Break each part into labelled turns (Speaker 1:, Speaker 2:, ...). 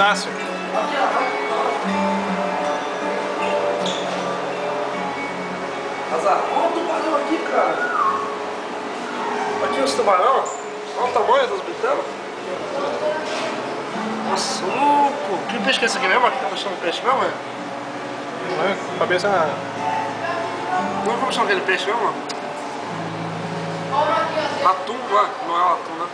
Speaker 1: crustáceo.
Speaker 2: Azar, olha o tubarão aqui, cara. Aqui os tubarão. Olha o tamanho das britânicas. Nossa, louco. Que peixe que é esse aqui mesmo? Tá achando peixe mesmo, velho?
Speaker 1: Não é? Cabeça...
Speaker 2: Não é como chama aquele peixe mesmo, mano? Atum, não é? Não é o atum, né?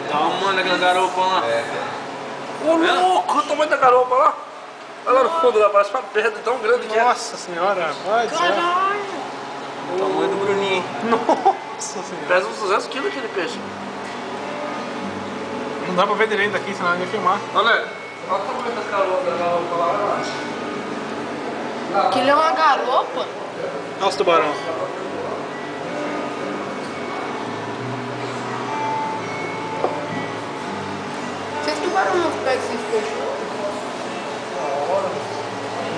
Speaker 3: Dá uma olhada naquela garopa lá.
Speaker 2: Ô, louco, olha o tamanho da garopa lá. Olha lá no fundo, lá, parece uma pedra tão grande que é.
Speaker 1: Nossa senhora, vai dizer.
Speaker 3: O tamanho do Bruninho.
Speaker 1: Nossa senhora.
Speaker 2: Pesa uns 200 quilos aquele peixe.
Speaker 1: Não dá pra ver direito daqui, senão eu ia filmar.
Speaker 2: Olha o tamanho da garopa lá, olha lá.
Speaker 4: Aquilo é uma garopa?
Speaker 1: Olha os tubarão.
Speaker 4: Vocês tubarão não pegam esses peixes?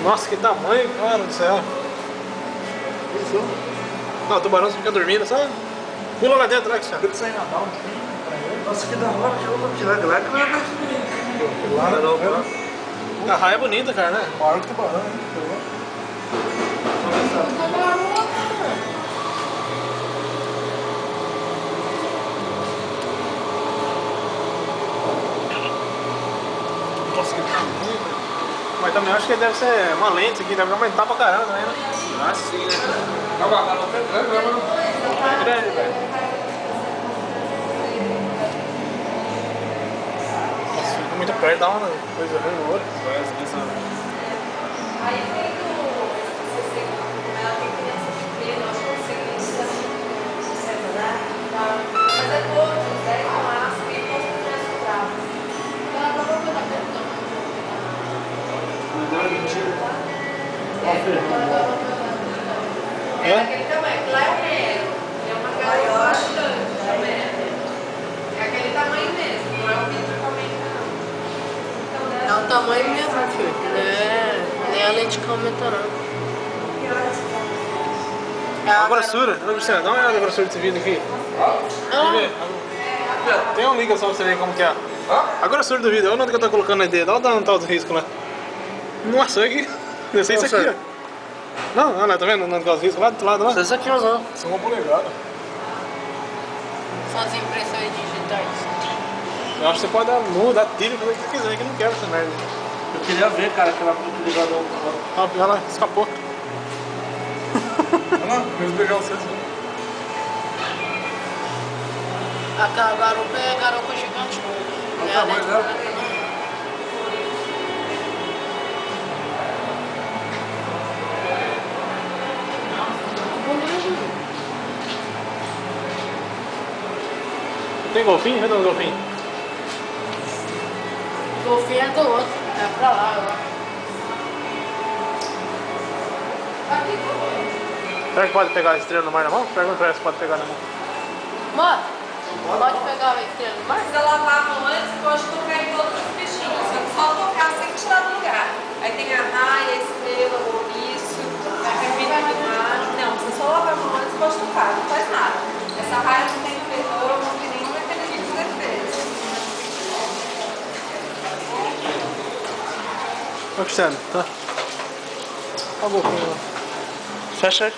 Speaker 1: Nossa, que tamanho, cara do céu. Não, o tubarão fica dormindo, só pula lá dentro, né, Cristiano?
Speaker 2: Tem que sair nadar um pouquinho. Nossa, que da hora, que eu vou tirar lá, né?
Speaker 1: Lá,
Speaker 2: Garopa.
Speaker 1: a raia é bonita, cara, né?
Speaker 2: Maior que tubarão, né?
Speaker 1: Nossa, que tamanho, velho. Mas também eu acho que deve ser uma lente aqui, deve aumentar pra caramba também, né?
Speaker 3: Ah, sim, né?
Speaker 2: A garopa é grande, né, mano?
Speaker 1: É grande, velho. Nossa, fica muito perto, dá uma coisa ruim no olho.
Speaker 5: Aí tem o ela tem criança pequena, acho que eu sei que isso também né? Mas é todos, daí com asco e todos os crianças bravas. Ela tá procurando a pessoa. É daquele tamanho, lá é o mero. É uma gaiola bastante também. É aquele tamanho mesmo, não é o vidro também não.
Speaker 4: É o tamanho mesmo, filho. Nem a lente que aumenta, não. É
Speaker 1: A grossura, não precisa, dá uma olhada na grossura desse vídeo aqui. Quer ver? Tem um link só pra você ver como que é. A grossura do vídeo, olha onde que eu tô colocando na ideia, olha onde tá os riscos lá. Nossa, olha aqui. Deve ser isso aqui, ó. Não, olha lá, tá vendo onde tá os riscos lá do outro lado lá?
Speaker 2: Esse aqui, ó.
Speaker 1: São uma polegada.
Speaker 4: São as impressões digitais.
Speaker 1: Eu acho que você pode dar nu, dar tiro, fazer o que você quiser, que não quebra essa merda.
Speaker 2: Eu queria ver, cara, aquele ligador.
Speaker 1: Olha lá, escapou. Olha lá, eu pegar o senso.
Speaker 4: Aquela garopa é garopa gigante.
Speaker 2: Olha o tamanho dela.
Speaker 1: Tem golfinho? Cadê o golfinho?
Speaker 4: O golfinho é do outro. É pra lá, ó. Aqui também.
Speaker 1: Será que pode pegar a estrela no mar na mão? Pergunta pra ela se pode pegar na mão.
Speaker 4: Mano, pode pegar a estrela no mar?
Speaker 5: Precisa lavar a mão antes, pode tocar em todos os bichinhos. Só tocar sem tirar do lugar. Aí tem a raia, a estrela, o ouriço, a capita do mar. Não, você só lavar a mão antes, pode tocar, não faz nada. Essa raia não tem ferrão, não tem nenhum mecanismo de defesa.
Speaker 1: Ô Cristiano, tá? Ó o golfinho lá.
Speaker 2: Fecha aí.